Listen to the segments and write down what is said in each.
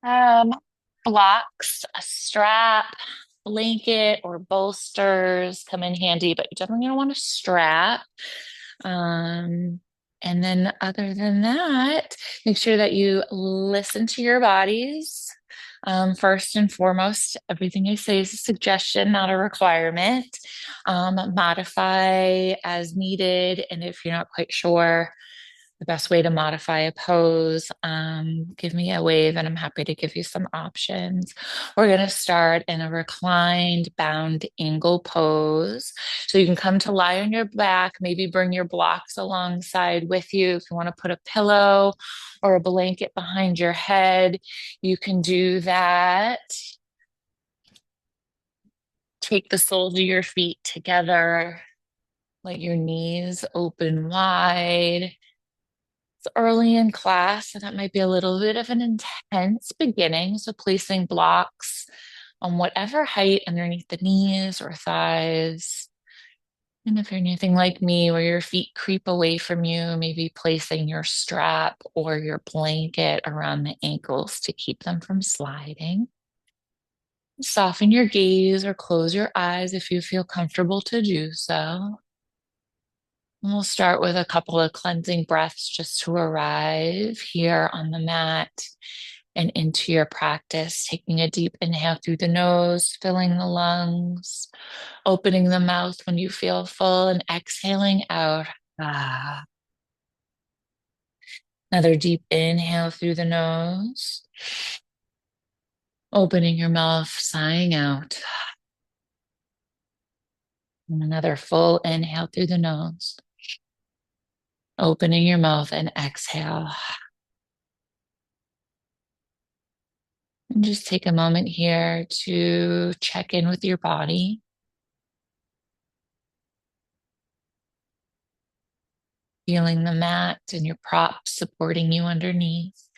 Um, Blocks, a strap, blanket, or bolsters come in handy, but you're definitely gonna want a strap. Um, and then other than that, make sure that you listen to your bodies. First and foremost, everything I say is a suggestion, not a requirement. Modify as needed, and if you're not quite sure the best way to modify a pose, give me a wave and I'm happy to give you some options. We're going to start in a reclined bound angle pose. So you can come to lie on your back, maybe bring your blocks alongside with you. If you want to put a pillow or a blanket behind your head, you can do that. Take the soles of your feet together. Let your knees open wide. It's early in class, so that might be a little bit of an intense beginning. So placing blocks on whatever height underneath the knees or thighs. And if you're anything like me, where your feet creep away from you, maybe placing your strap or your blanket around the ankles to keep them from sliding. Soften your gaze or close your eyes if you feel comfortable to do so. And we'll start with a couple of cleansing breaths just to arrive here on the mat and into your practice. Taking a deep inhale through the nose, filling the lungs, opening the mouth when you feel full, and exhaling out. Ah. Another deep inhale through the nose, opening your mouth, sighing out. And another full inhale through the nose, opening your mouth and exhale. And just take a moment here to check in with your body. Feeling the mat and your props supporting you underneath.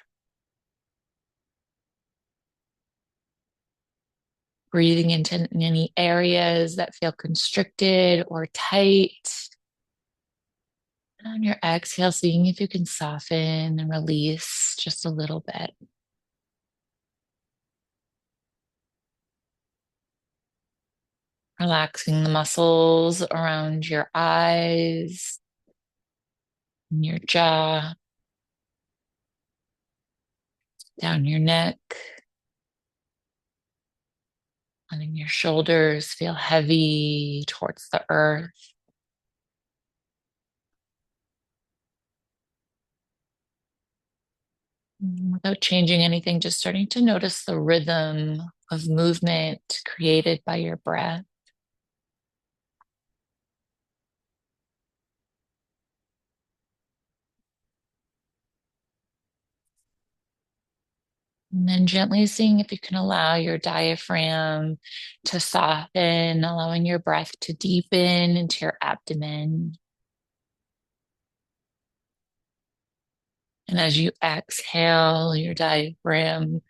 Breathing into any areas that feel constricted or tight. And on your exhale, seeing if you can soften and release just a little bit. Relaxing the muscles around your eyes and your jaw, down your neck, letting your shoulders feel heavy towards the earth. Without changing anything, just starting to notice the rhythm of movement created by your breath. And then gently seeing if you can allow your diaphragm to soften, allowing your breath to deepen into your abdomen. And as you exhale, your diaphragm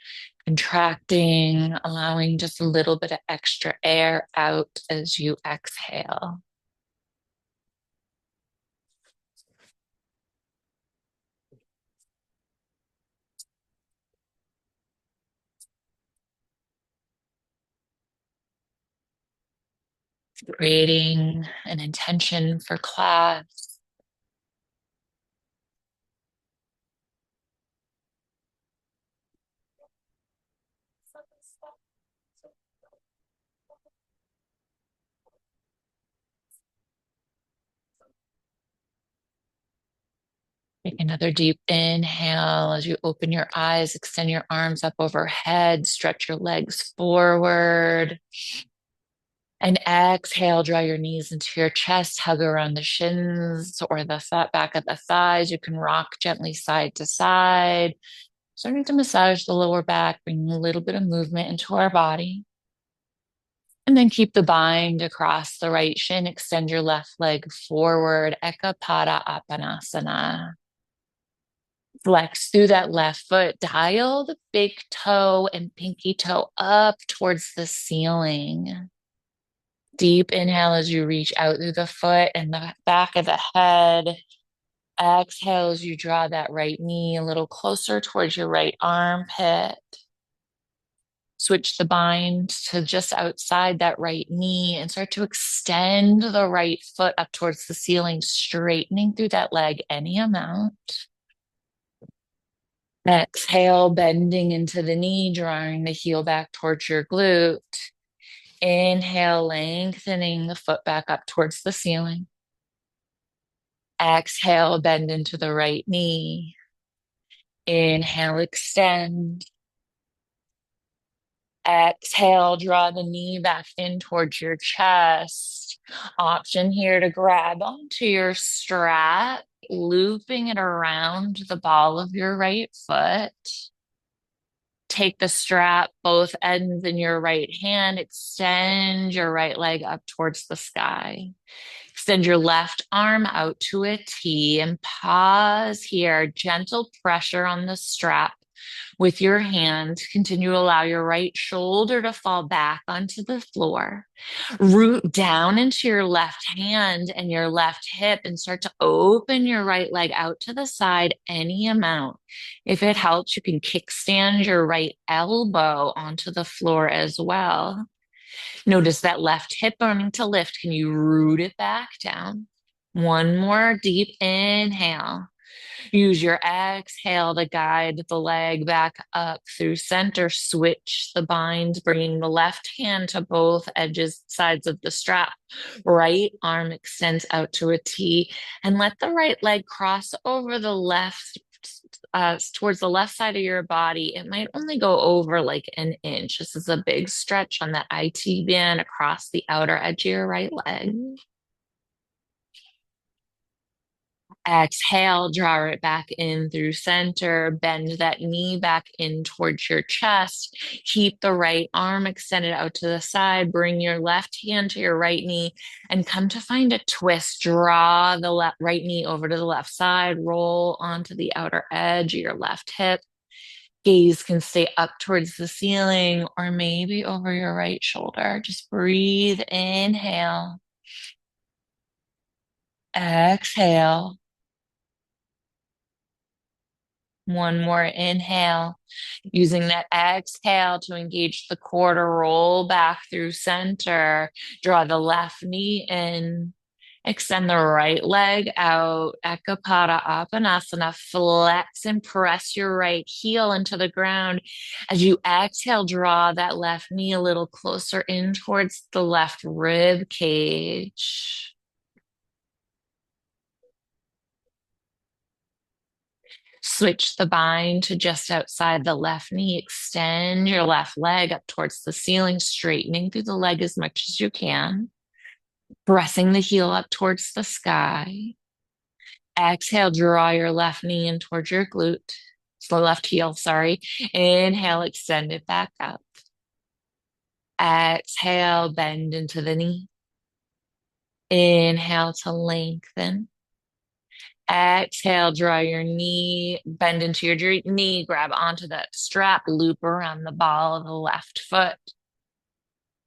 contracting, allowing just a little bit of extra air out as you exhale. Creating an intention for class. Take another deep inhale as you open your eyes, extend your arms up overhead, stretch your legs forward. And exhale, draw your knees into your chest, hug around the shins or the fat back of the thighs. You can rock gently side to side, starting to massage the lower back, bringing a little bit of movement into our body. And then keep the bind across the right shin. Extend your left leg forward, Ekapada Apanasana. Flex through that left foot. Dial the big toe and pinky toe up towards the ceiling. Deep inhale as you reach out through the foot and the back of the head. Exhale as you draw that right knee a little closer towards your right armpit. Switch the bind to just outside that right knee and start to extend the right foot up towards the ceiling, straightening through that leg any amount. Exhale, bending into the knee, drawing the heel back towards your glute. Inhale, lengthening the foot back up towards the ceiling. Exhale, bend into the right knee. Inhale, extend. Exhale, draw the knee back in towards your chest. Option here to grab onto your strap, looping it around the ball of your right foot. Take the strap, both ends in your right hand, extend your right leg up towards the sky. Extend your left arm out to a T and pause here. Gentle pressure on the strap with your hand. Continue to allow your right shoulder to fall back onto the floor. Root down into your left hand and your left hip and start to open your right leg out to the side any amount. If it helps, you can kickstand your right elbow onto the floor as well. Notice that left hip wanting to lift. Can you root it back down? One more deep inhale. Use your exhale to guide the leg back up through center. Switch the bind, bringing the left hand to both edges, sides of the strap. Right arm extends out to a T, and let the right leg cross over the left towards the left side of your body. It might only go over like an inch. This is a big stretch on that IT band across the outer edge of your right leg. Exhale, draw it back in through center. Bend that knee back in towards your chest. Keep the right arm extended out to the side. Bring your left hand to your right knee and come to find a twist. Draw the right knee over to the left side. Roll onto the outer edge of your left hip. Gaze can stay up towards the ceiling or maybe over your right shoulder. Just breathe. Inhale. Exhale. One more inhale, using that exhale to engage the core to roll back through center. Draw the left knee in, extend the right leg out. Ekapada Apanasana. Flex and press your right heel into the ground. As you exhale, draw that left knee a little closer in towards the left rib cage. Switch the bind to just outside the left knee. Extend your left leg up towards the ceiling, straightening through the leg as much as you can. Pressing the heel up towards the sky. Exhale, draw your left knee in towards your glute. So left heel, sorry. Inhale, extend it back up. Exhale, bend into the knee. Inhale to lengthen. Exhale, draw your knee, bend into your knee, grab onto that strap, loop around the ball of the left foot.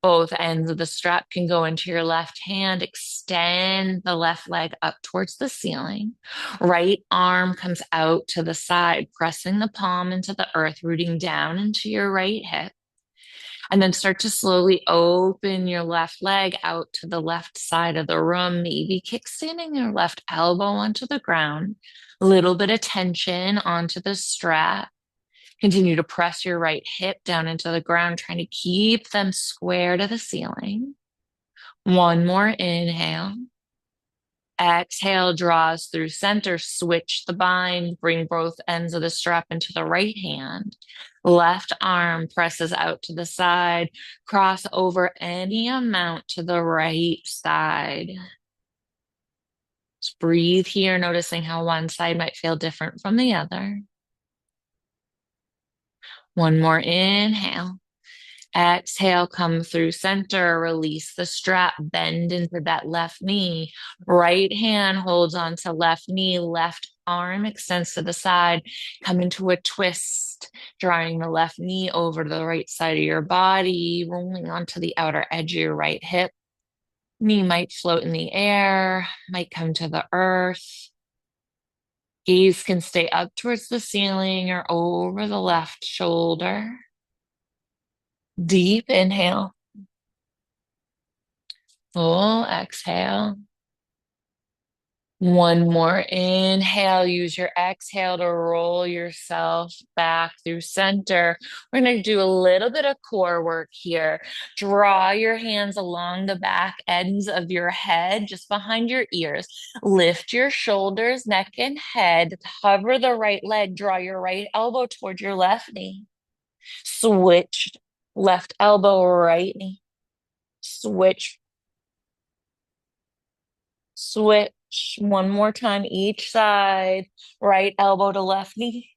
Both ends of the strap can go into your left hand. Extend the left leg up towards the ceiling. Right arm comes out to the side, pressing the palm into the earth, rooting down into your right hip. And then start to slowly open your left leg out to the left side of the room, maybe kickstanding your left elbow onto the ground, a little bit of tension onto the strap. Continue to press your right hip down into the ground, trying to keep them square to the ceiling. One more inhale. Exhale, draws through center, switch the bind, bring both ends of the strap into the right hand. Left arm presses out to the side, cross over any amount to the right side. Just breathe here, noticing how one side might feel different from the other. One more inhale. Exhale, come through center, release the strap, bend into that left knee. Right hand holds on to left knee, left arm extends to the side. Come into a twist, drawing the left knee over to the right side of your body, rolling onto the outer edge of your right hip. Knee might float in the air, might come to the earth. Gaze can stay up towards the ceiling or over the left shoulder. Deep inhale, full exhale. One more inhale. Use your exhale to roll yourself back through center. We're going to do a little bit of core work here. Draw your hands along the back ends of your head, just behind your ears. Lift your shoulders, neck, and head. Hover the right leg. Draw your right elbow toward your left knee. Switch left elbow, right knee. Switch. Switch one more time each side. Right elbow to left knee,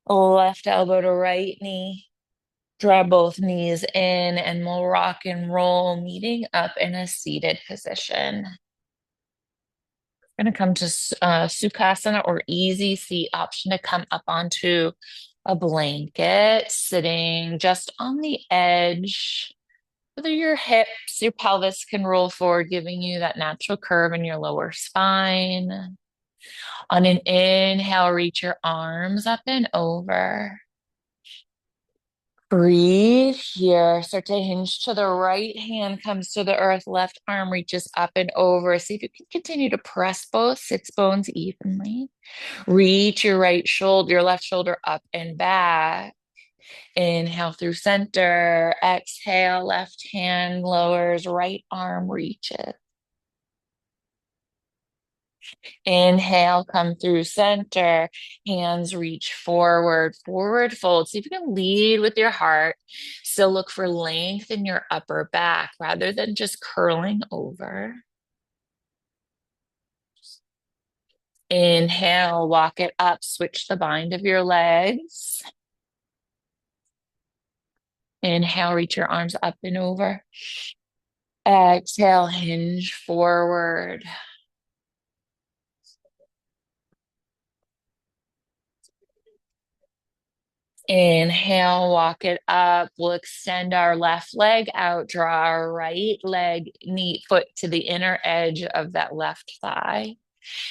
left elbow to right knee. Draw both knees in and we'll rock and roll, meeting up in a seated position. We're going to come to Sukhasana or easy seat, option to come up onto a blanket, sitting just on the edge. Whether your hips, your pelvis can roll forward, giving you that natural curve in your lower spine. On an inhale, reach your arms up and over. Breathe here. Start to hinge to the right hand, comes to the earth, left arm reaches up and over. See if you can continue to press both sits bones evenly. Reach your right shoulder, your left shoulder up and back. Inhale through center. Exhale, left hand lowers, right arm reaches. Inhale, come through center, hands reach forward, forward fold. See if you can lead with your heart. Still look for length in your upper back rather than just curling over. Inhale, walk it up, switch the bind of your legs. Inhale, reach your arms up and over. Exhale, hinge forward. Inhale, walk it up. We'll extend our left leg out, draw our right leg, knee, foot to the inner edge of that left thigh.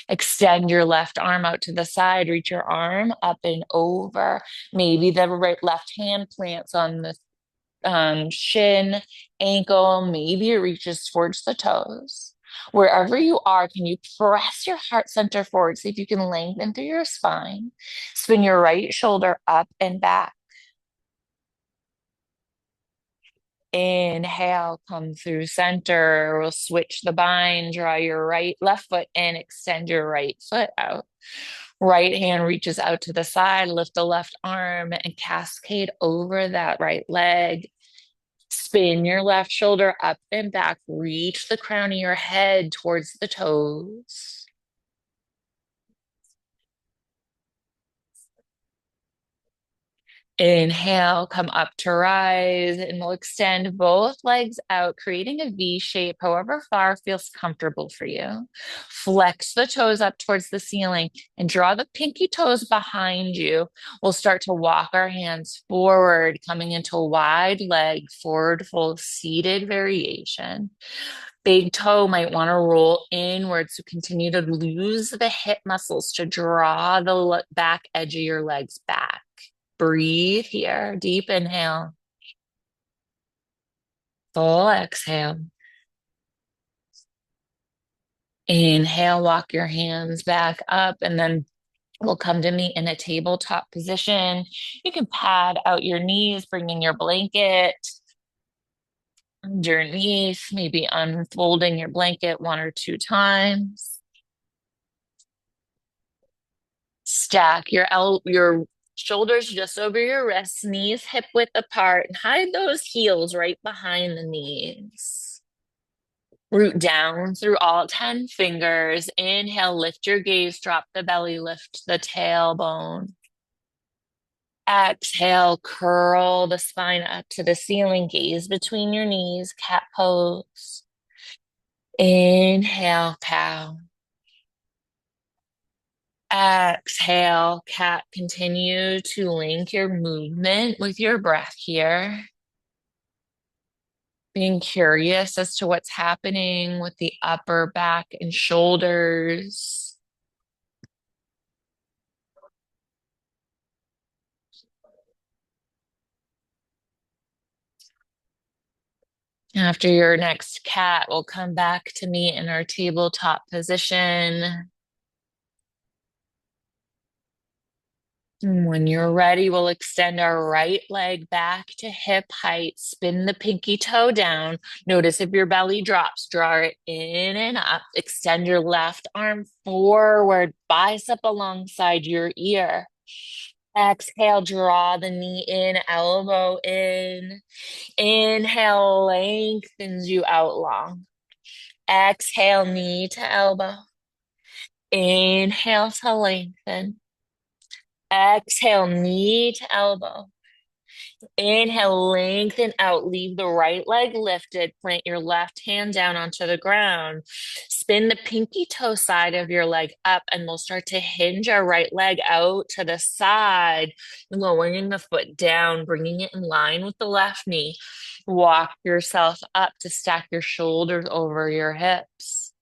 Extend your left arm out to the side, reach your arm up and over. Maybe the left hand plants on the shin, ankle, maybe it reaches towards the toes. Wherever you are, can you press your heart center forward? See if you can lengthen through your spine. Spin your right shoulder up and back. Inhale, come through center. We'll switch the bind, draw your left foot in, extend your right foot out. Right hand reaches out to the side, lift the left arm and cascade over that right leg. Spin your left shoulder up and back. Reach the crown of your head towards the toes. Inhale, come up to rise, and we'll extend both legs out, creating a V shape, however far feels comfortable for you. Flex the toes up towards the ceiling and draw the pinky toes behind you. We'll start to walk our hands forward, coming into a wide leg, forward fold, seated variation. Big toe might want to roll inward, so continue to lose the hip muscles to draw the back edge of your legs back. Breathe here. Deep inhale. Full exhale. Inhale, walk your hands back up, and then we'll come to meet in a tabletop position. You can pad out your knees, bring in your blanket underneath, maybe unfolding your blanket one or two times. Stack your shoulders just over your wrists, knees hip width apart, and hide those heels right behind the knees. Root down through all 10 fingers. Inhale, lift your gaze, drop the belly, lift the tailbone. Exhale, curl the spine up to the ceiling, gaze between your knees, cat pose. Inhale, cow. Exhale, cat. Continue to link your movement with your breath here. Being curious as to what's happening with the upper back and shoulders. After your next cat, we'll come back to meet in our tabletop position. And when you're ready, we'll extend our right leg back to hip height. Spin the pinky toe down. Notice if your belly drops, draw it in and up. Extend your left arm forward, bicep alongside your ear. Exhale, draw the knee in, elbow in. Inhale, lengthens you out long. Exhale, knee to elbow. Inhale to lengthen. Exhale, knee to elbow. Inhale, lengthen out. Leave the right leg lifted. Plant your left hand down onto the ground. Spin the pinky toe side of your leg up, and we'll start to hinge our right leg out to the side, lowering the foot down, bringing it in line with the left knee. Walk yourself up to stack your shoulders over your hips.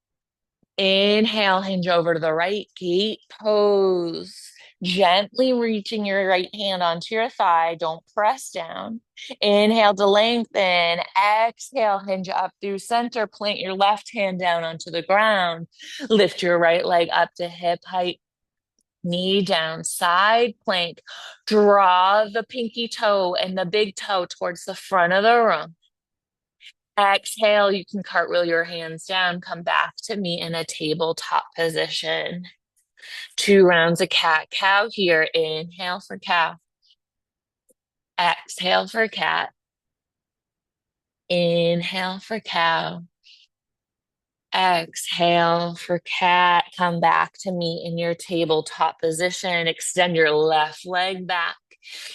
Inhale, hinge over to the right, gate pose. Gently reaching your right hand onto your thigh. Don't press down. Inhale to lengthen. Exhale, hinge up through center. Plant your left hand down onto the ground. Lift your right leg up to hip height. Knee down, side plank. Draw the pinky toe and the big toe towards the front of the room. Exhale, you can cartwheel your hands down, come back to me in a tabletop position. 2 rounds of cat-cow here. Inhale for cow. Exhale for cat. Inhale for cow. Exhale for cat. Come back to me in your tabletop position. Extend your left leg back.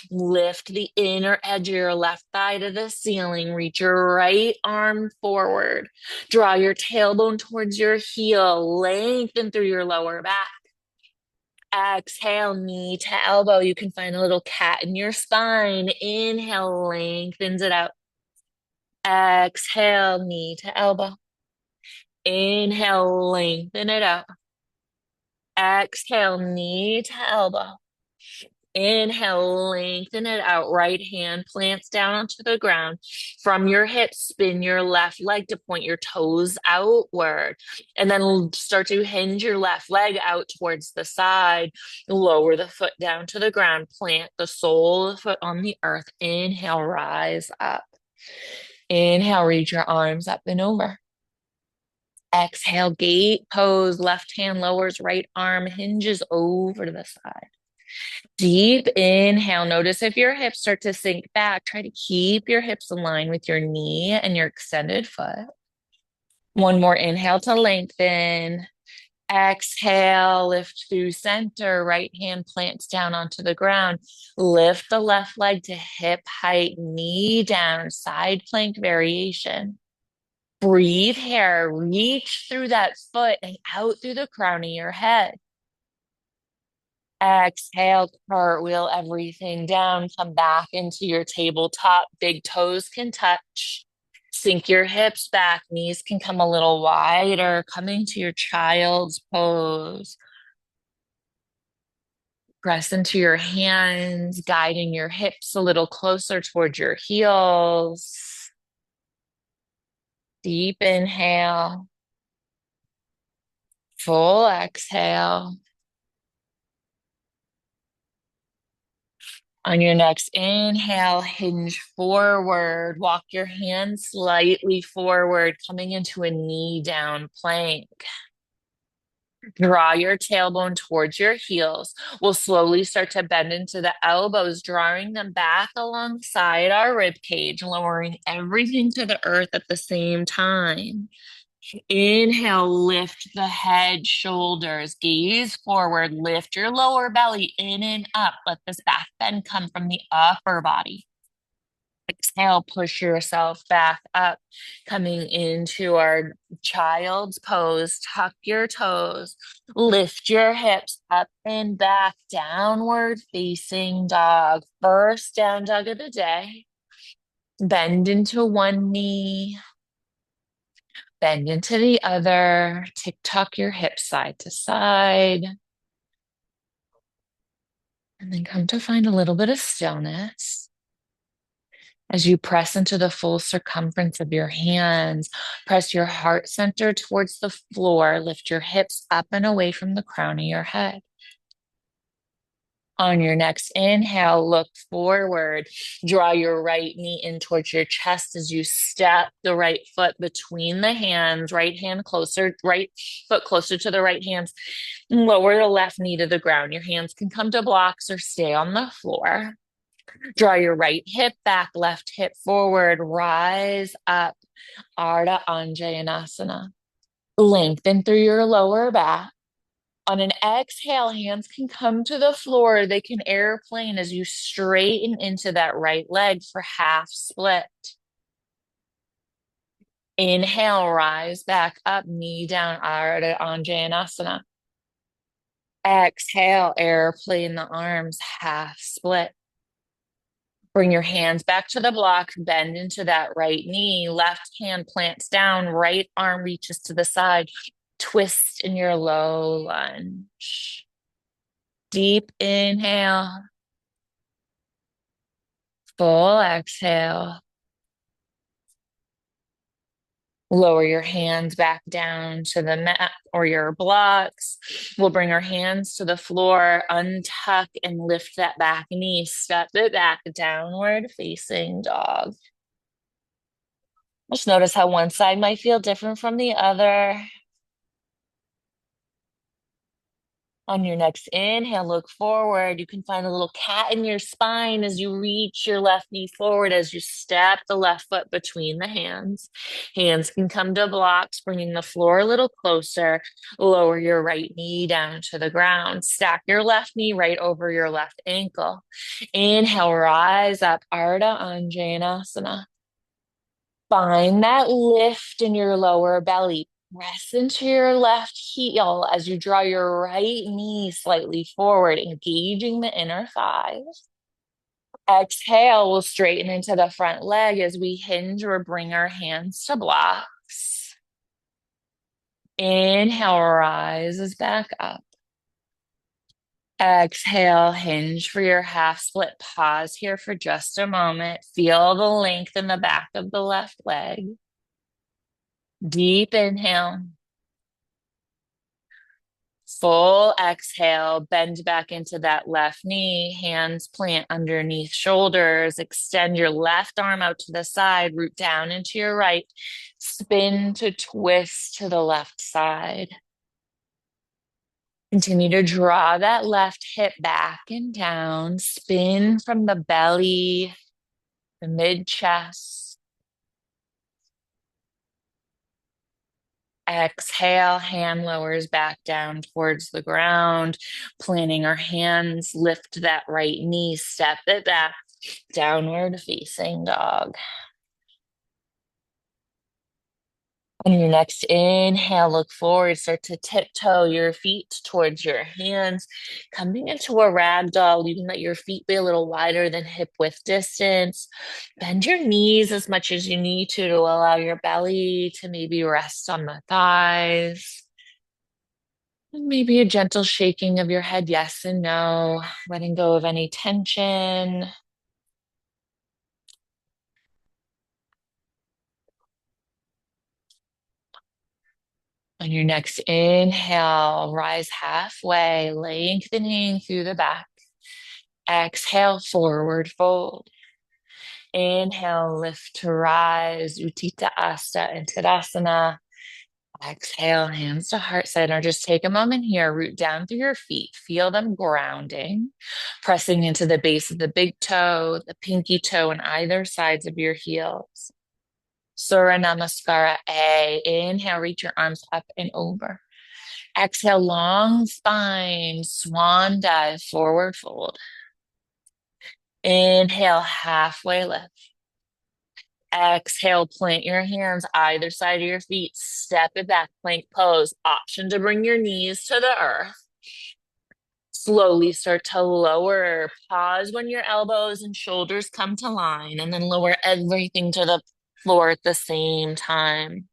Lift the inner edge of your left thigh to the ceiling. Reach your right arm forward. Draw your tailbone towards your heel. Lengthen through your lower back. Exhale, knee to elbow. You can find a little cat in your spine. Inhale, lengthens it out. Exhale, knee to elbow. Inhale, lengthen it out. Exhale, knee to elbow. Inhale, lengthen it out. Right hand plants down onto the ground. From your hips, spin your left leg to point your toes outward. And then start to hinge your left leg out towards the side. Lower the foot down to the ground. Plant the sole of the foot on the earth. Inhale, rise up. Inhale, reach your arms up and over. Exhale, gate pose. Left hand lowers, right arm hinges over to the side. Deep inhale. Notice if your hips start to sink back, try to keep your hips aligned with your knee and your extended foot. One more inhale to lengthen. Exhale, lift through center. Right hand plants down onto the ground. Lift the left leg to hip height, knee down, side plank variation. Breathe here. Reach through that foot and out through the crown of your head. Exhale, cartwheel everything down. Come back into your tabletop. Big toes can touch. Sink your hips back. Knees can come a little wider. Coming to your child's pose. Press into your hands, guiding your hips a little closer towards your heels. Deep inhale. Full exhale. On your next inhale, hinge forward. Walk your hands slightly forward, coming into a knee down plank. Draw your tailbone towards your heels. We'll slowly start to bend into the elbows, drawing them back alongside our rib cage, lowering everything to the earth at the same time. Inhale, lift the head, shoulders, gaze forward, lift your lower belly in and up. Let this back bend come from the upper body. Exhale, push yourself back up, coming into our child's pose. Tuck your toes, lift your hips up and back, downward facing dog. First down dog of the day. Bend into one knee. Bend into the other. Tick-tock your hips side to side. And then come to find a little bit of stillness. As you press into the full circumference of your hands, press your heart center towards the floor. Lift your hips up and away from the crown of your head. On your next inhale, look forward. Draw your right knee in towards your chest as you step the right foot between the hands, right foot closer to the right hands. Lower the left knee to the ground. Your hands can come to blocks or stay on the floor. Draw your right hip back, left hip forward. Rise up, Ardha Anjayanasana. Lengthen through your lower back. On an exhale, hands can come to the floor. They can airplane as you straighten into that right leg for half split. Inhale, rise back up, knee down, Ardha Anjayanasana. Exhale, airplane the arms, half split. Bring your hands back to the block, bend into that right knee, left hand plants down, right arm reaches to the side. Twist in your low lunge. Deep inhale. Full exhale. Lower your hands back down to the mat or your blocks. We'll bring our hands to the floor, untuck and lift that back knee. Step it back, downward facing dog. Just notice how one side might feel different from the other. On your next inhale, look forward. You can find a little cat in your spine as you reach your left knee forward as you step the left foot between the hands. Hands can come to blocks, bringing the floor a little closer. Lower your right knee down to the ground. Stack your left knee right over your left ankle. Inhale, rise up, Ardha Anjayanasana. Find that lift in your lower belly. Press into your left heel as you draw your right knee slightly forward, engaging the inner thighs. Exhale, we'll straighten into the front leg as we hinge or bring our hands to blocks. Inhale, rises back up. Exhale, hinge for your half split. Pause here for just a moment. Feel the length in the back of the left leg. Deep inhale. Full exhale, bend back into that left knee, hands plant underneath shoulders, extend your left arm out to the side, root down into your right, spin to twist to the left side. Continue to draw that left hip back and down, spin from the belly, the mid chest. Exhale, hand lowers back down towards the ground, planting our hands, lift that right knee, step it back, downward facing dog. On your next inhale, look forward, start to tiptoe your feet towards your hands, coming into a rag doll. You can let your feet be a little wider than hip width distance. Bend your knees as much as you need to allow your belly to maybe rest on the thighs. And maybe a gentle shaking of your head, yes and no, letting go of any tension. On your next inhale, rise halfway, lengthening through the back. Exhale, forward fold. Inhale, lift to rise, Utthita Asta and Tadasana. Exhale, hands to heart center. Just take a moment here, root down through your feet. Feel them grounding, pressing into the base of the big toe, the pinky toe, and either sides of your heels. Surya Namaskara A. Inhale, reach your arms up and over. Exhale, long spine, swan dive, forward fold. Inhale, halfway lift. Exhale, plant your hands either side of your feet. Step it back, plank pose. Option to bring your knees to the earth. Slowly start to lower. Pause when your elbows and shoulders come to line, and then lower everything to the floor at the same time.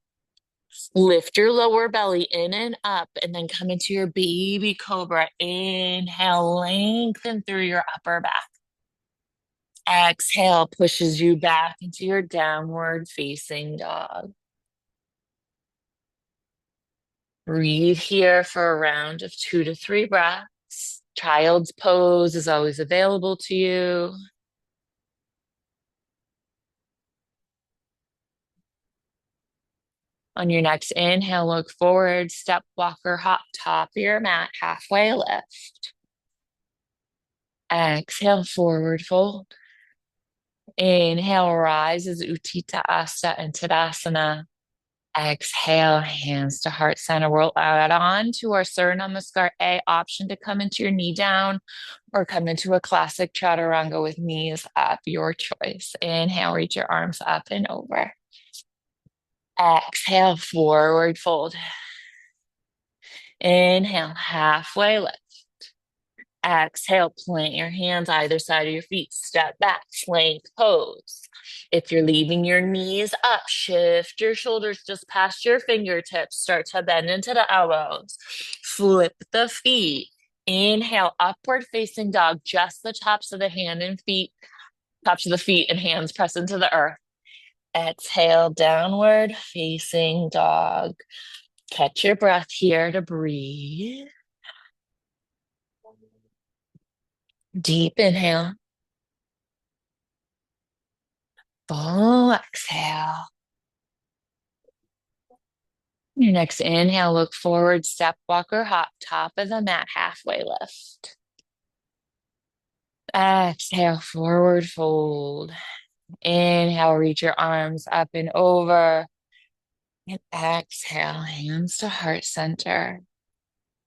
Lift your lower belly in and up, and then come into your baby cobra. Inhale, lengthen through your upper back. Exhale pushes you back into your downward facing dog. Breathe here for a round of 2 to 3 breaths. Child's pose is always available to you. On your next inhale, look forward, step walker, hop top of your mat, halfway lift. Exhale, forward fold. Inhale, rise as Utthita Asta and Tadasana. Exhale, hands to heart center. We'll add on to our Surya Namaskar A option to come into your knee down or come into a classic chaturanga with knees up, your choice. Inhale, reach your arms up and over. Exhale, forward fold. Inhale, halfway lift. Exhale, plant your hands either side of your feet. Step back, plank pose. If you're leaving your knees up, shift your shoulders just past your fingertips. Start to bend into the elbows. Flip the feet. Inhale, upward facing dog, just the tops of the hand and feet, tops of the feet and hands press into the earth. Exhale, downward facing dog. Catch your breath here to breathe. Deep inhale. Full exhale. Your next inhale, look forward, step walker, hop, top of the mat, halfway lift. Exhale, forward fold. Inhale, reach your arms up and over. And exhale, hands to heart center.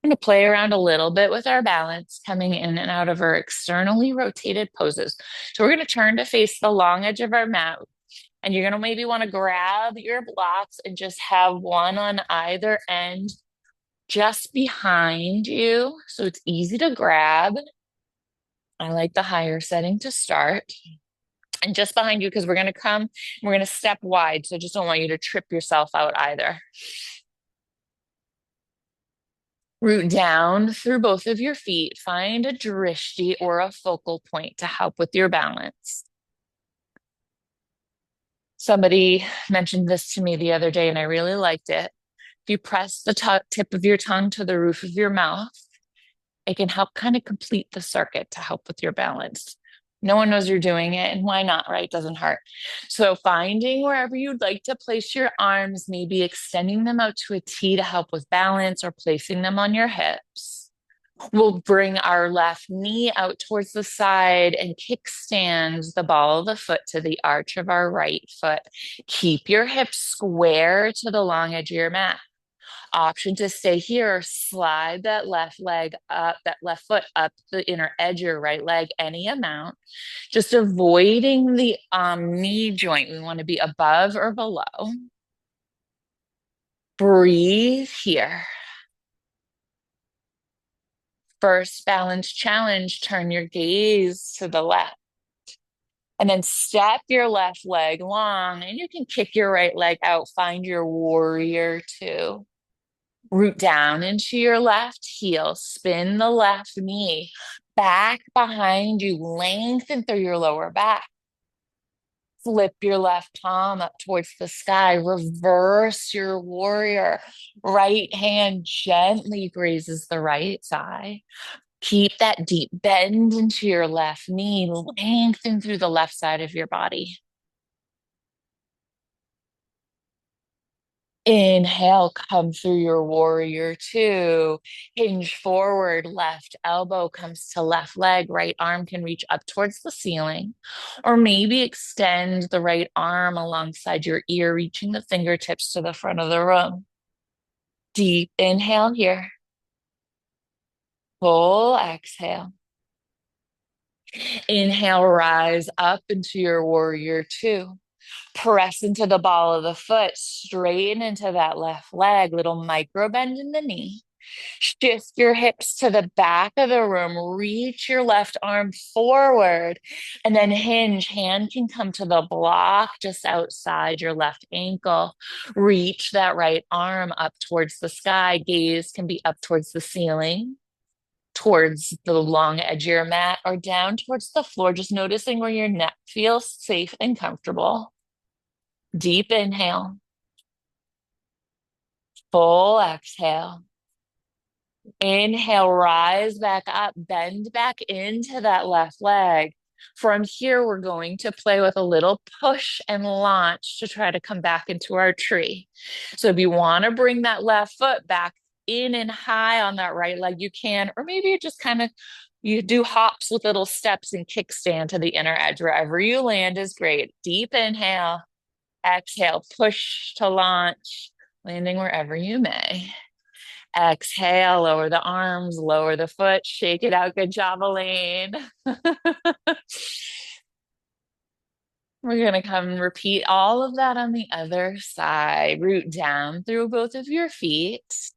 I'm going to play around a little bit with our balance, coming in and out of our externally rotated poses. So we're going to turn to face the long edge of our mat. And you're going to maybe want to grab your blocks and just have one on either end just behind you. So it's easy to grab. I like the higher setting to start. And just behind you, because we're going to step wide. So I just don't want you to trip yourself out either. Root down through both of your feet. Find a drishti or a focal point to help with your balance. Somebody mentioned this to me the other day, and I really liked it. If you press the tip of your tongue to the roof of your mouth, it can help kind of complete the circuit to help with your balance. No one knows you're doing it, and why not, right? Doesn't hurt. So finding wherever you'd like to place your arms, maybe extending them out to a T to help with balance or placing them on your hips. We'll bring our left knee out towards the side and kickstand the ball of the foot to the arch of our right foot. Keep your hips square to the long edge of your mat. Option to stay here or slide that left leg up, that left foot up the inner edge of your right leg, any amount. Just avoiding the knee joint. We want to be above or below. Breathe here. First balance challenge, turn your gaze to the left. And then step your left leg long, and you can kick your right leg out. Find your warrior two. Root down into your left heel. Spin the left knee back behind you. Lengthen through your lower back. Flip your left palm up towards the sky. Reverse your warrior. Right hand gently grazes the right thigh. Keep that deep bend into your left knee. Lengthen through the left side of your body. Inhale, come through your warrior two. Hinge forward, left elbow comes to left leg. Right arm can reach up towards the ceiling. Or maybe extend the right arm alongside your ear, reaching the fingertips to the front of the room. Deep inhale here. Full exhale. Inhale, rise up into your warrior two. Press into the ball of the foot, straighten into that left leg, little micro bend in the knee. Shift your hips to the back of the room, reach your left arm forward, and then hinge. Hand can come to the block just outside your left ankle. Reach that right arm up towards the sky. Gaze can be up towards the ceiling. towards the long edge of your mat or down towards the floor, just noticing where your neck feels safe and comfortable. Deep inhale, full exhale. Inhale, rise back up, bend back into that left leg. From here, we're going to play with a little push and launch to try to come back into our tree. So if you want to bring that left foot back in and high on that right leg, you can, or maybe you just kind of you do hops with little steps and kickstand to the inner edge. Wherever you land is great. Deep inhale, exhale, push to launch, landing wherever you may. Exhale, lower the arms, lower the foot, shake it out. Good job, Elaine. We're going to come and repeat all of that on the other side. Root down through both of your feet.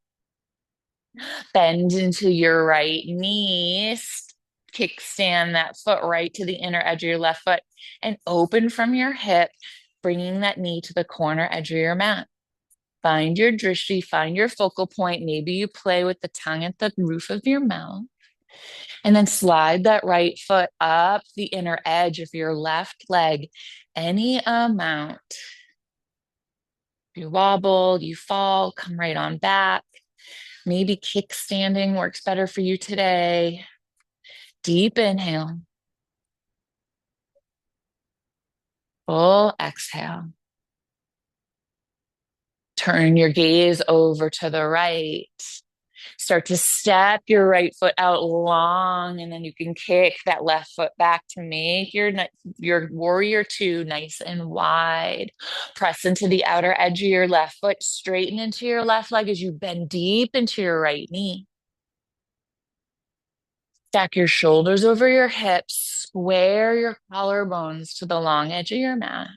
Bend into your right knee. Kickstand that foot right to the inner edge of your left foot and open from your hip, bringing that knee to the corner edge of your mat. Find your drishti, find your focal point. Maybe you play with the tongue at the roof of your mouth. And then slide that right foot up the inner edge of your left leg, any amount. If you wobble, you fall, come right on back. Maybe kickstanding works better for you today. Deep inhale. Full exhale. Turn your gaze over to the right. Start to step your right foot out long, and then you can kick that left foot back to make your warrior two nice and wide. Press into the outer edge of your left foot, straighten into your left leg as you bend deep into your right knee. Stack your shoulders over your hips, square your collarbones to the long edge of your mat.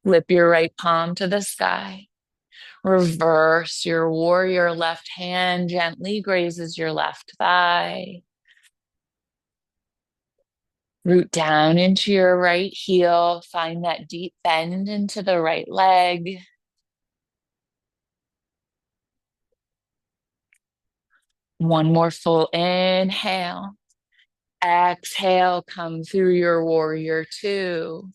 Flip your right palm to the sky. Reverse your warrior. Left hand gently grazes your left thigh. Root down into your right heel. Find that deep bend into the right leg. One more full inhale. Exhale, come through your warrior two.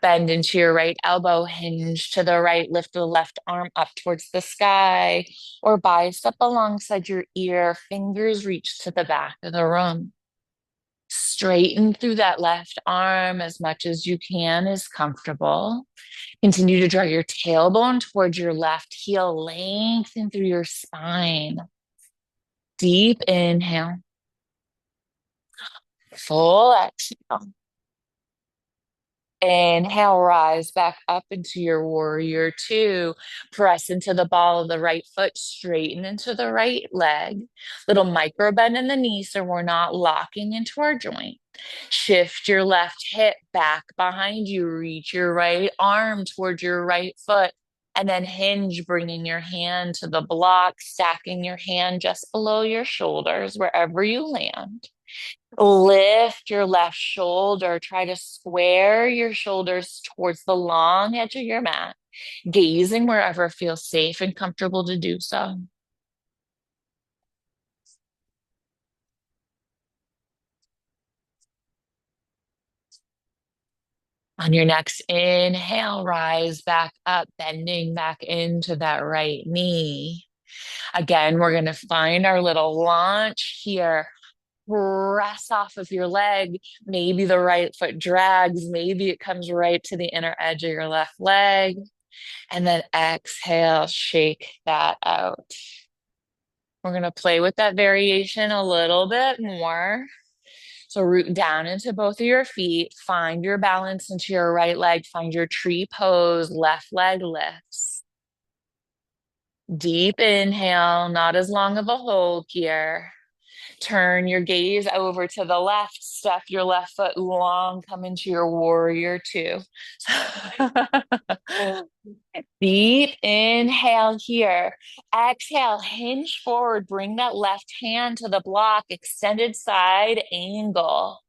Bend into your right elbow, hinge to the right, lift the left arm up towards the sky, or bicep alongside your ear, fingers reach to the back of the room. Straighten through that left arm as much as you can is comfortable. Continue to draw your tailbone towards your left heel, lengthen through your spine. Deep inhale. Full exhale. Inhale, rise back up into your warrior two. Press into the ball of the right foot, straighten into the right leg. Little micro bend in the knee so we're not locking into our joint. Shift your left hip back behind you. Reach your right arm towards your right foot. And then hinge, bringing your hand to the block, stacking your hand just below your shoulders, wherever you land. Lift your left shoulder. Try to square your shoulders towards the long edge of your mat, gazing wherever feels safe and comfortable to do so. On your next inhale, rise back up, bending back into that right knee. Again, we're going to find our little launch here. Press off of your leg. Maybe the right foot drags. Maybe it comes right to the inner edge of your left leg. And then exhale, shake that out. We're going to play with that variation a little bit more. So root down into both of your feet. Find your balance into your right leg. Find your tree pose. Left leg lifts. Deep inhale, not as long of a hold here. Turn your gaze over to the left, step your left foot long, come into your warrior two. Deep inhale here. Exhale, hinge forward, bring that left hand to the block, extended side angle.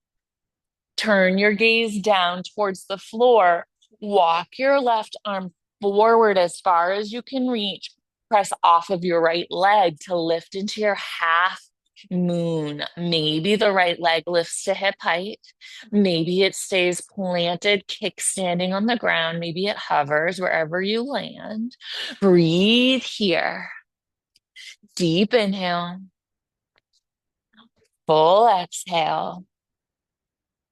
Turn your gaze down towards the floor. Walk your left arm forward as far as you can reach. Press off of your right leg to lift into your half moon. Maybe the right leg lifts to hip height. Maybe it stays planted, kickstanding on the ground. Maybe it hovers wherever you land. Breathe here. Deep inhale, full exhale.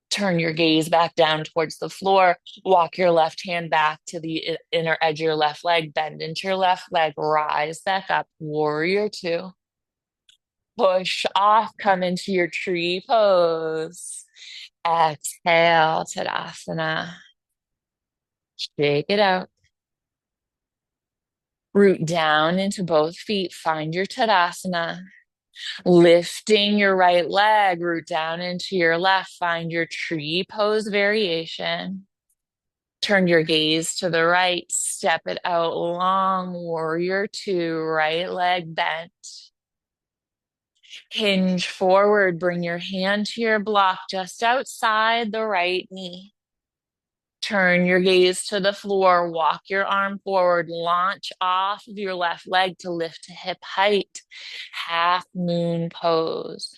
Turn your gaze back down towards the floor. Walk your left hand back to the inner edge of your left leg. Bend into your left leg. Rise back up. Warrior two. Push off. Come into your tree pose. Exhale, Tadasana. Shake it out. Root down into both feet. Find your Tadasana. Lifting your right leg, root down into your left. Find your tree pose variation. Turn your gaze to the right. Step it out long. Warrior two, right leg bent. Hinge forward. Bring your hand to your block just outside the right knee. Turn your gaze to the floor. Walk your arm forward. Launch off of your left leg to lift to hip height. Half moon pose.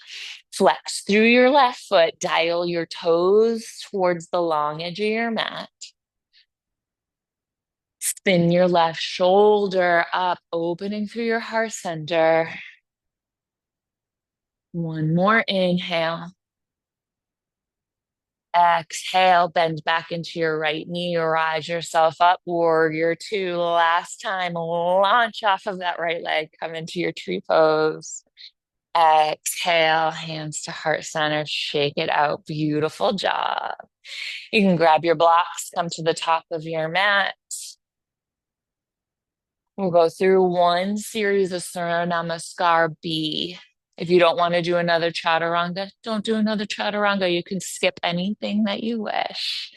Flex through your left foot. Dial your toes towards the long edge of your mat. Spin your left shoulder up, opening through your heart center. One more inhale. Exhale, bend back into your right knee, rise yourself up, warrior two. Last time, launch off of that right leg, come into your tree pose. Exhale, hands to heart center, shake it out. Beautiful job. You can grab your blocks, come to the top of your mat. We'll go through one series of Surya Namaskar B. If you don't want to do another chaturanga, don't do another chaturanga. You can skip anything that you wish.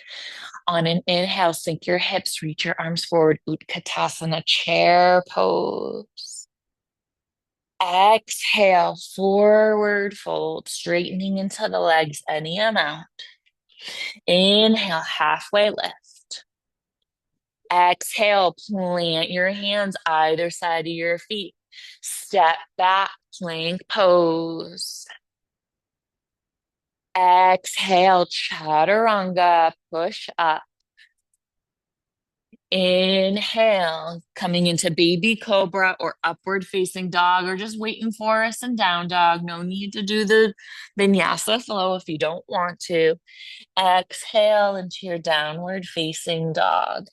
On an inhale, sink your hips, reach your arms forward, Utkatasana, chair pose. Exhale, forward fold, straightening into the legs any amount. Inhale, halfway lift. Exhale, plant your hands either side of your feet. Step back, plank pose. Exhale, chaturanga, push up. Inhale, coming into baby cobra or upward facing dog, or just waiting for us in down dog. No need to do the vinyasa flow if you don't want to. Exhale into your downward facing dog.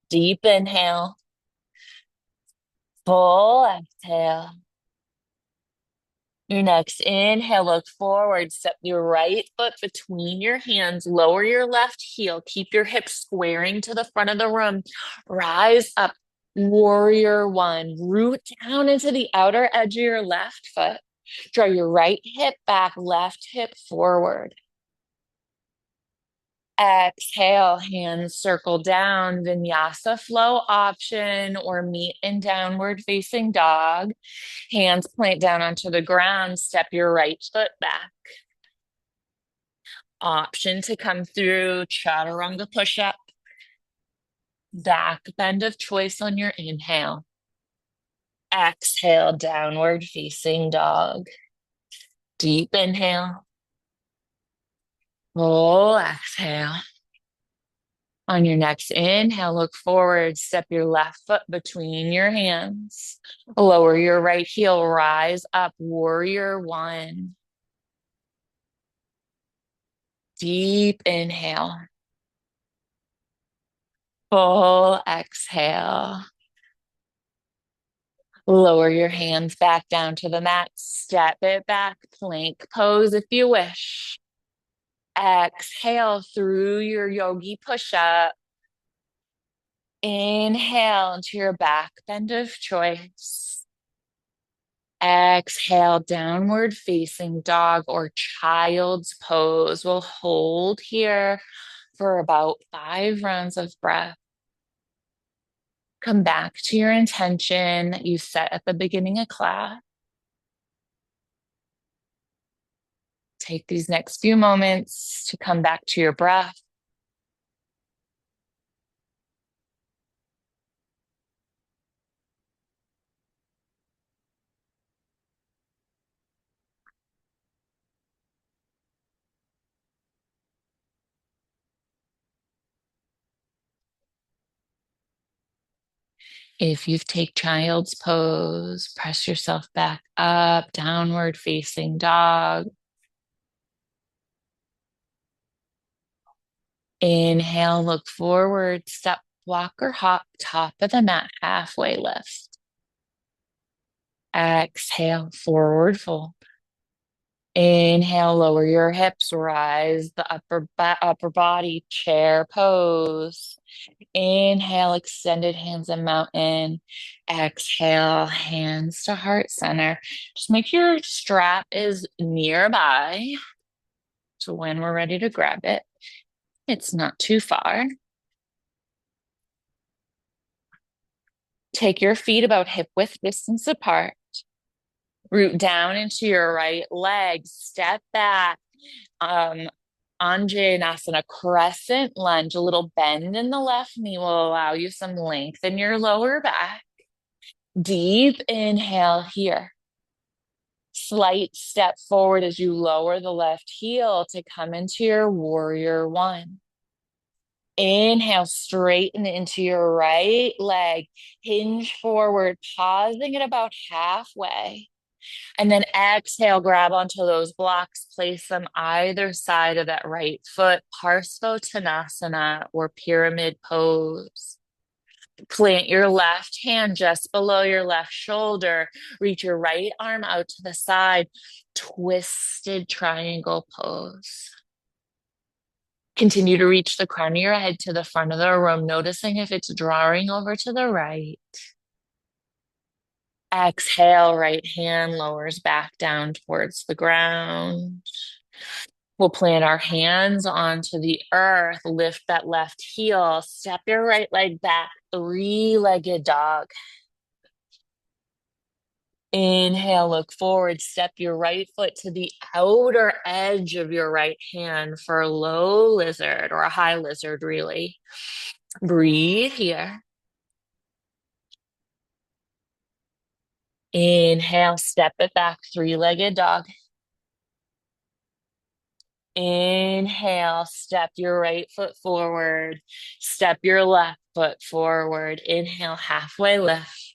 Deep inhale. Full exhale. Your next inhale, look forward, step your right foot between your hands, lower your left heel, keep your hips squaring to the front of the room, rise up, warrior one, root down into the outer edge of your left foot, draw your right hip back, left hip forward. Exhale, hands circle down, vinyasa flow option, or meet in downward facing dog. Hands plant down onto the ground, step your right foot back. Option to come through chaturanga push-up. Back bend of choice on your inhale. Exhale, downward facing dog. Deep inhale. Full exhale. On your next inhale, look forward, step your left foot between your hands. Lower your right heel, rise up, warrior one. Deep inhale. Full exhale. Lower your hands back down to the mat. Step it back, plank pose if you wish. Exhale through your yogi push-up. Inhale into your back bend of choice. Exhale, downward facing dog or child's pose. We'll hold here for about 5 rounds of breath. Come back to your intention that you set at the beginning of class. Take these next few moments to come back to your breath. If you take child's pose, press yourself back up, downward facing dog. Inhale, look forward, step, walk or hop, top of the mat, halfway lift. Exhale, forward fold. Inhale, lower your hips, rise the upper body, chair pose. Inhale, extended hands and mountain. Exhale, hands to heart center. Just make sure your strap is nearby. So when we're ready to grab it, it's not too far. Take your feet about hip width distance apart. Root down into your right leg. Step back. Anjaneyasana, crescent lunge. A little bend in the left knee will allow you some length in your lower back. Deep inhale here. Slight step forward as you lower the left heel to come into your warrior one. Inhale, straighten into your right leg. Hinge forward, pausing at about halfway. And then exhale, grab onto those blocks, place them either side of that right foot, Parsvottanasana or pyramid pose. Plant your left hand just below your left shoulder. Reach your right arm out to the side, twisted triangle pose. Continue to reach the crown of your head to the front of the room, noticing if it's drawing over to the right. Exhale, right hand lowers back down towards the ground. We'll plant our hands onto the earth, lift that left heel, step your right leg back, three-legged dog. Inhale, look forward, step your right foot to the outer edge of your right hand for a low lizard or a high lizard, really. Breathe here. Inhale, step it back, three-legged dog. Inhale, step your right foot forward, step your left foot forward. Inhale, halfway lift,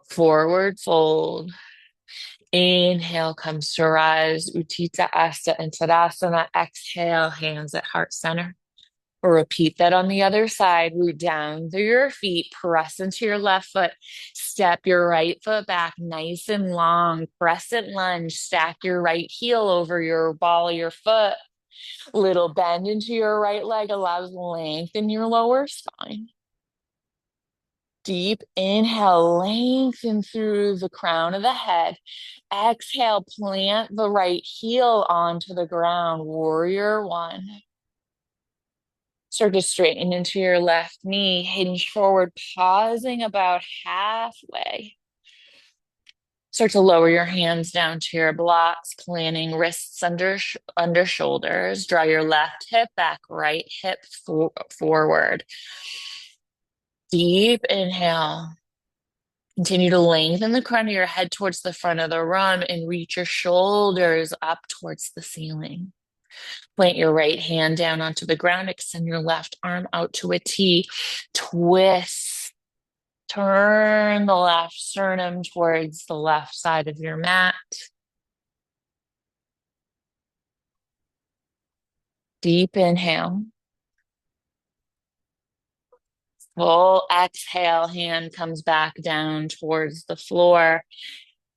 forward fold. Inhale comes to rise, Utthita Asta and Tadasana. Exhale, hands at heart center. Repeat that on the other side. Root down through your feet, press into your left foot, step your right foot back nice and long, crescent lunge, stack your right heel over your ball of your foot. Little bend into your right leg allows length in your lower spine. Deep inhale, lengthen through the crown of the head. Exhale, plant the right heel onto the ground, warrior one. Start to straighten into your left knee, hinge forward, pausing about halfway. Start to lower your hands down to your blocks, planting wrists under shoulders. Draw your left hip back, right hip forward. Deep inhale. Continue to lengthen the crown of your head towards the front of the room and reach your shoulders up towards the ceiling. Plant your right hand down onto the ground. Extend your left arm out to a T. Twist. Turn the left sternum towards the left side of your mat. Deep inhale. Full exhale. Hand comes back down towards the floor.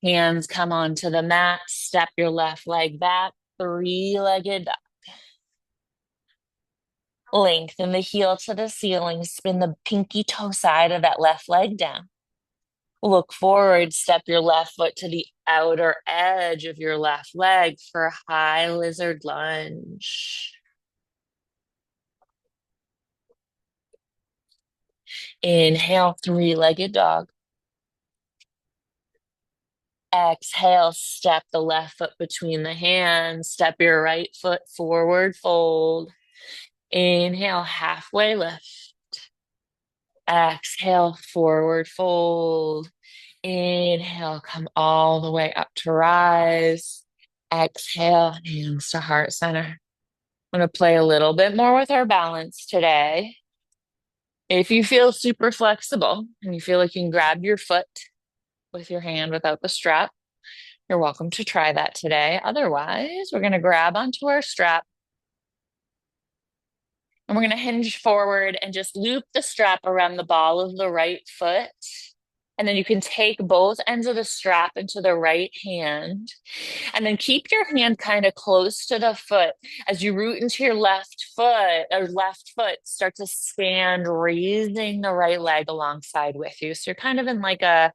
Hands come onto the mat. Step your left leg back. Three-legged dog. Lengthen the heel to the ceiling. Spin the pinky toe side of that left leg down. Look forward. Step your left foot to the outer edge of your left leg for a high lizard lunge. Inhale, three-legged dog. Exhale, step the left foot between the hands. Step your right foot forward, fold. Inhale, halfway lift. Exhale, forward fold. Inhale, come all the way up to rise. Exhale, hands to heart center. I'm going to play a little bit more with our balance today. If you feel super flexible and you feel like you can grab your foot with your hand without the strap, you're welcome to try that today. Otherwise, we're going to grab onto our strap and we're going to hinge forward and just loop the strap around the ball of the right foot. And then you can take both ends of the strap into the right hand. And then keep your hand kind of close to the foot as you root into your left foot or left foot. Start to stand, raising the right leg alongside with you. So you're kind of in like a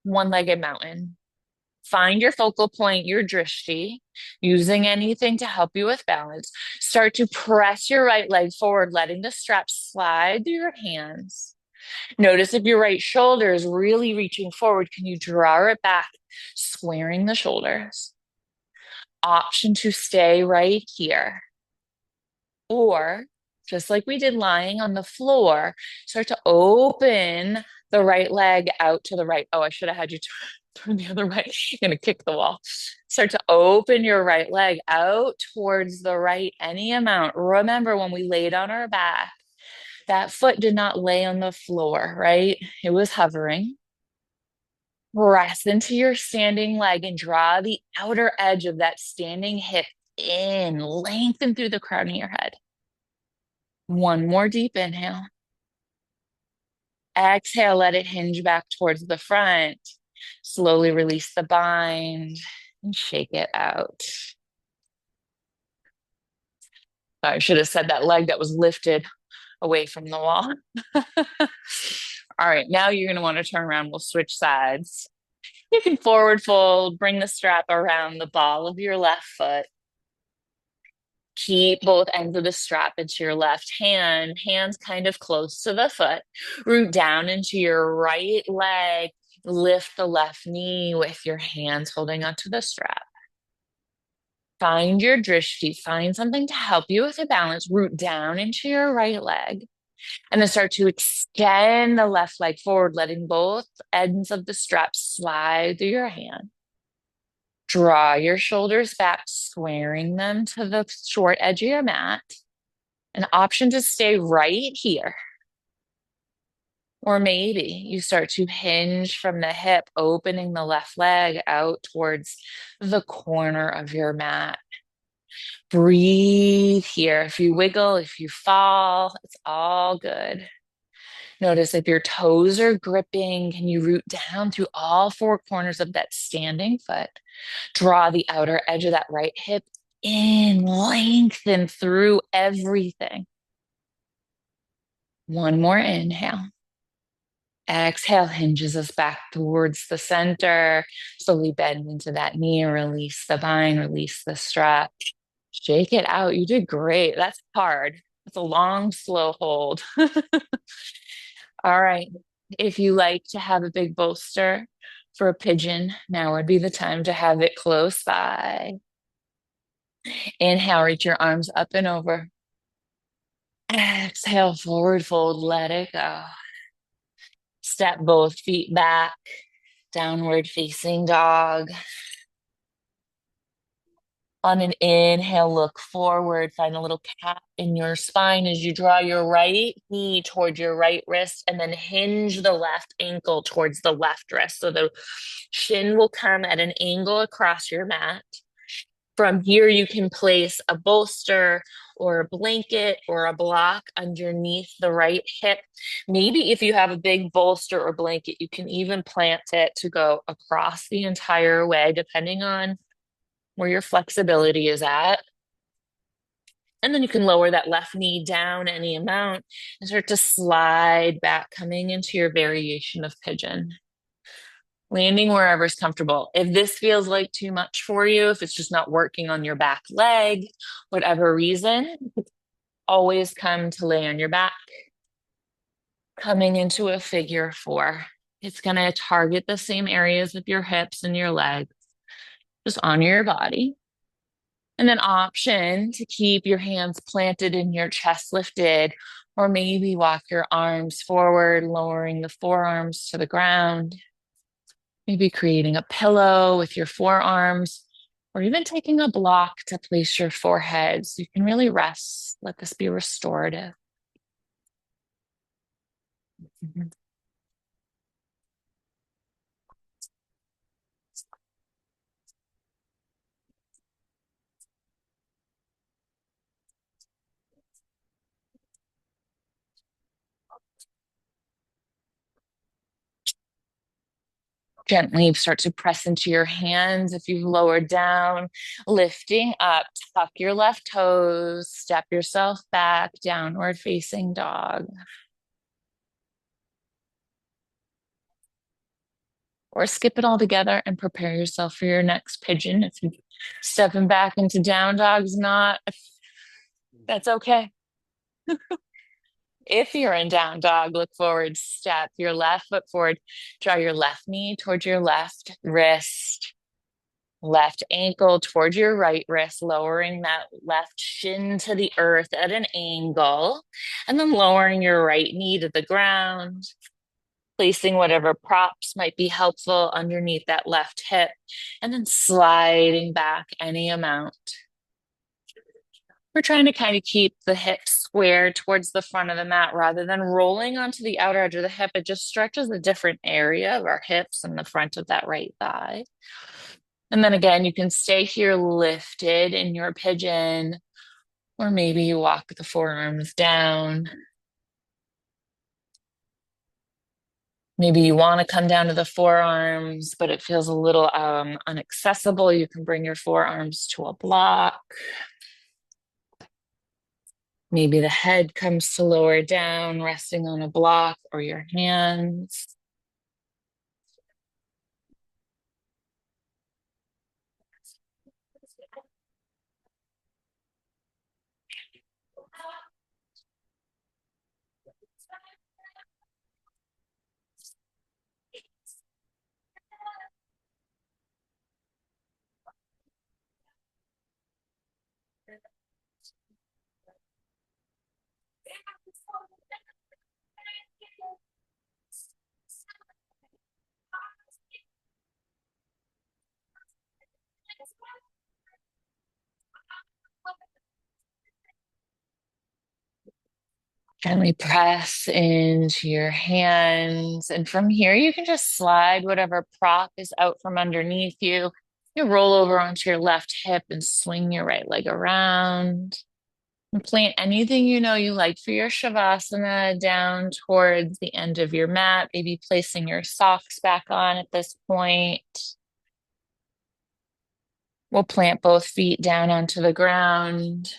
one-legged mountain. Find your focal point, your drishti, using anything to help you with balance. Start to press your right leg forward, letting the strap slide through your hands. Notice if your right shoulder is really reaching forward, can you draw it back, squaring the shoulders? Option to stay right here. Or just like we did lying on the floor, start to open the right leg out to the right. Oh, I should have had you turn the other way. You're going to kick the wall. Start to open your right leg out towards the right, any amount. Remember when we laid on our back, that foot did not lay on the floor, right? It was hovering. Press into your standing leg and draw the outer edge of that standing hip in, lengthen through the crown of your head. One more deep inhale. Exhale, let it hinge back towards the front. Slowly release the bind and shake it out. I should have said that leg that was lifted away from the wall. All right, now you're going to want to turn around. We'll switch sides. You can forward fold, bring the strap around the ball of your left foot. Keep both ends of the strap into your left hand, hands kind of close to the foot. Root down into your right leg. Lift the left knee with your hands holding onto the strap. Find your drishti. Find something to help you with a balance. Root down into your right leg. And then start to extend the left leg forward, letting both ends of the strap slide through your hand. Draw your shoulders back, squaring them to the short edge of your mat. An option to stay right here. Or maybe you start to hinge from the hip, opening the left leg out towards the corner of your mat. Breathe here. If you wiggle, if you fall, it's all good. Notice if your toes are gripping, can you root down through all four corners of that standing foot? Draw the outer edge of that right hip in, lengthen through everything. One more inhale. Exhale hinges us back towards the center. Slowly bend into that knee, release the bind, release the strap. Shake it out. You did great. That's hard. That's a long, slow hold. All right. If you like to have a big bolster for a pigeon, now would be the time to have it close by. Inhale, reach your arms up and over. Exhale, forward fold, let it go. Step both feet back, downward facing dog. On an inhale, look forward, find a little cap in your spine as you draw your right knee towards your right wrist and then hinge the left ankle towards the left wrist. So the shin will come at an angle across your mat. From here, you can place a bolster or a blanket or a block underneath the right hip. Maybe if you have a big bolster or blanket, you can even plant it to go across the entire way, depending on where your flexibility is at. And then you can lower that left knee down any amount and start to slide back, coming into your variation of pigeon. Landing wherever's comfortable. If this feels like too much for you, if it's just not working on your back leg, whatever reason, always come to lay on your back. Coming into a figure four. It's going to target the same areas of your hips and your legs. Just honor your body. And then option to keep your hands planted in your chest lifted, or maybe walk your arms forward, lowering the forearms to the ground. Maybe creating a pillow with your forearms, or even taking a block to place your forehead so you can really rest. Let this be restorative. Mhm. Gently start to press into your hands if you've lowered down, lifting up, tuck your left toes, step yourself back, downward facing dog. Or skip it all together and prepare yourself for your next pigeon. If you're stepping back into down dog's not, that's okay. If you're in down dog, look forward, step your left foot forward, draw your left knee towards your left wrist, left ankle towards your right wrist, lowering that left shin to the earth at an angle, and then lowering your right knee to the ground, placing whatever props might be helpful underneath that left hip, and then sliding back any amount. We're trying to kind of keep the hips square towards the front of the mat rather than rolling onto the outer edge of the hip. It just stretches a different area of our hips and the front of that right thigh. And then again, you can stay here lifted in your pigeon, or maybe you walk the forearms down. Maybe you want to come down to the forearms, but it feels a little inaccessible. You can bring your forearms to a block. Maybe the head comes to lower down, resting on a block or your hands. Gently press into your hands. And from here, you can just slide whatever prop is out from underneath you. You roll over onto your left hip and swing your right leg around. And plant anything you know you like for your Shavasana down towards the end of your mat, maybe placing your socks back on at this point. We'll plant both feet down onto the ground.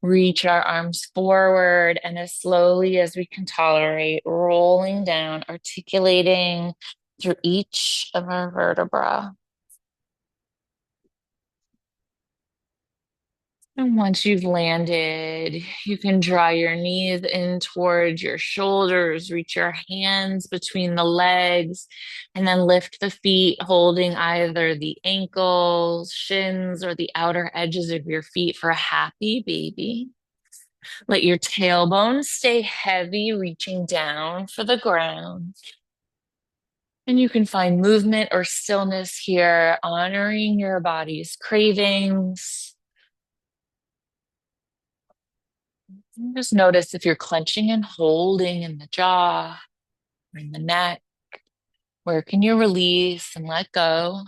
Reach our arms forward and as slowly as we can tolerate, rolling down, articulating through each of our vertebra. And once you've landed, you can draw your knees in towards your shoulders, reach your hands between the legs, and then lift the feet, holding either the ankles, shins, or the outer edges of your feet for a happy baby. Let your tailbone stay heavy, reaching down for the ground. And you can find movement or stillness here, honoring your body's cravings. And just notice if you're clenching and holding in the jaw or in the neck. Where can you release and let go?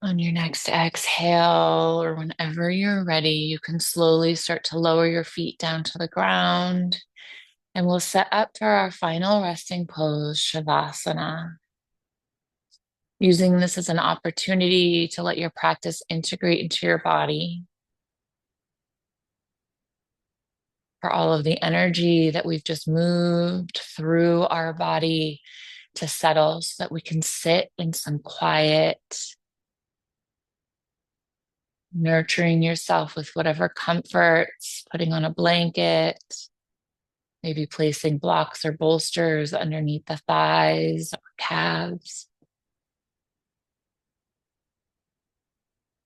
On your next exhale, or whenever you're ready, you can slowly start to lower your feet down to the ground. And we'll set up for our final resting pose, Shavasana. Using this as an opportunity to let your practice integrate into your body, for all of the energy that we've just moved through our body to settle so that we can sit in some quiet, nurturing yourself with whatever comforts, putting on a blanket, maybe placing blocks or bolsters underneath the thighs or calves.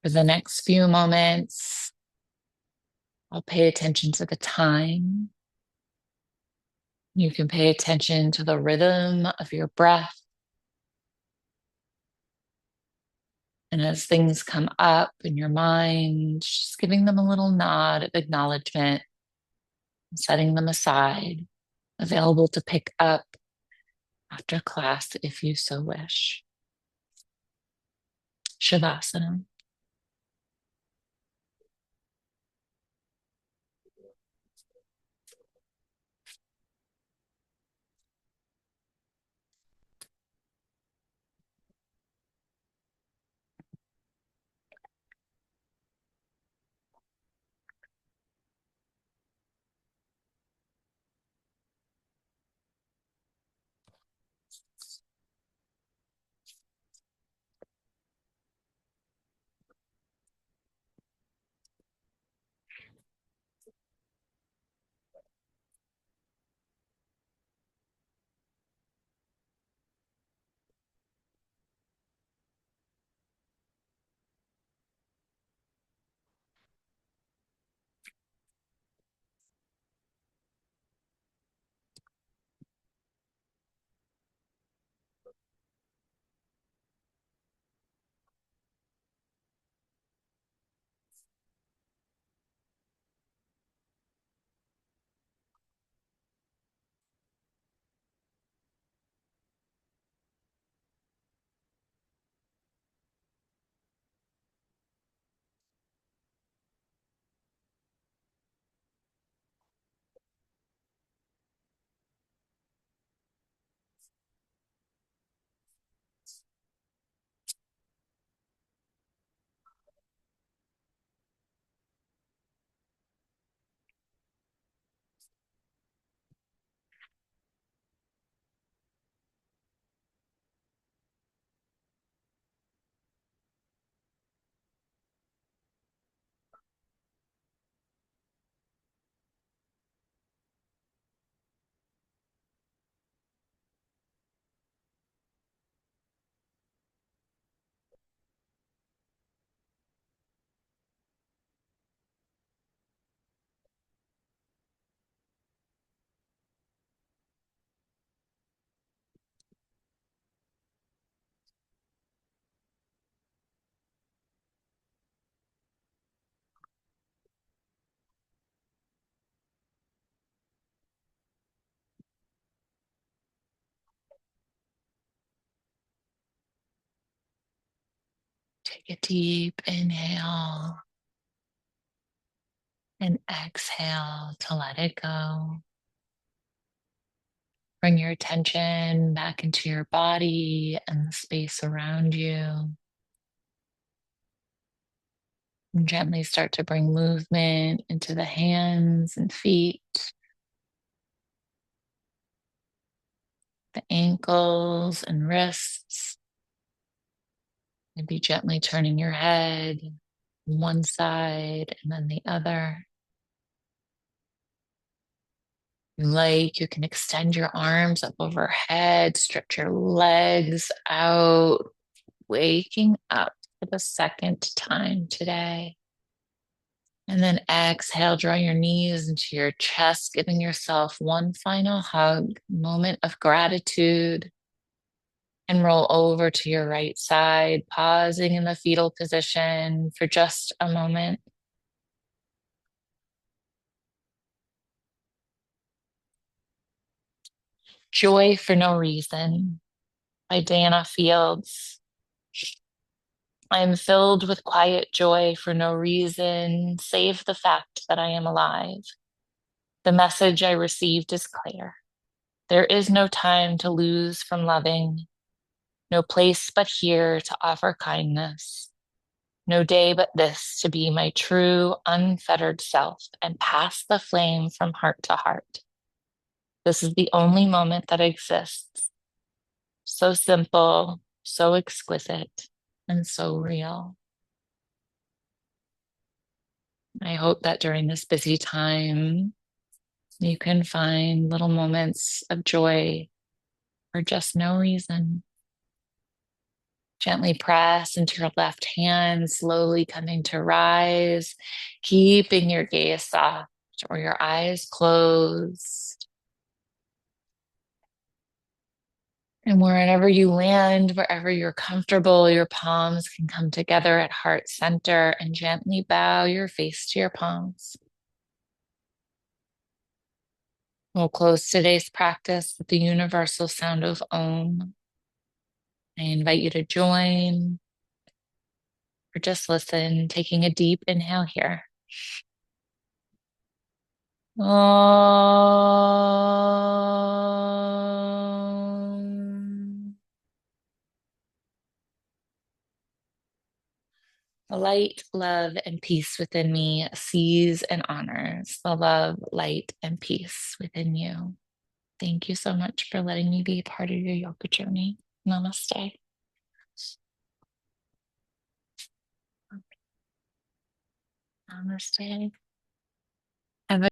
For the next few moments, I'll pay attention to the time. You can pay attention to the rhythm of your breath. And as things come up in your mind, just giving them a little nod of acknowledgement, setting them aside, available to pick up after class if you so wish. Shavasana. Take a deep inhale and exhale to let it go. Bring your attention back into your body and the space around you. And gently start to bring movement into the hands and feet, the ankles and wrists. Maybe gently turning your head one side and then the other. Like you can extend your arms up overhead, stretch your legs out, waking up for the second time today. And then exhale, draw your knees into your chest, giving yourself one final hug, moment of gratitude. And roll over to your right side, pausing in the fetal position for just a moment. Joy for No Reason by Diana Fields. I am filled with quiet joy for no reason, save the fact that I am alive. The message I received is clear. There is no time to lose from loving, no place but here to offer kindness, no day but this to be my true, unfettered self and pass the flame from heart to heart. This is the only moment that exists. So simple, so exquisite, and so real. I hope that during this busy time, you can find little moments of joy for just no reason. Gently press into your left hand, slowly coming to rise, keeping your gaze soft or your eyes closed. And wherever you land, wherever you're comfortable, your palms can come together at heart center and gently bow your face to your palms. We'll close today's practice with the universal sound of Om. I invite you to join or just listen, taking a deep inhale here. Om. The light, love, and peace within me sees and honors the love, light, and peace within you. Thank you so much for letting me be a part of your yoga journey. Namaste. Namaste.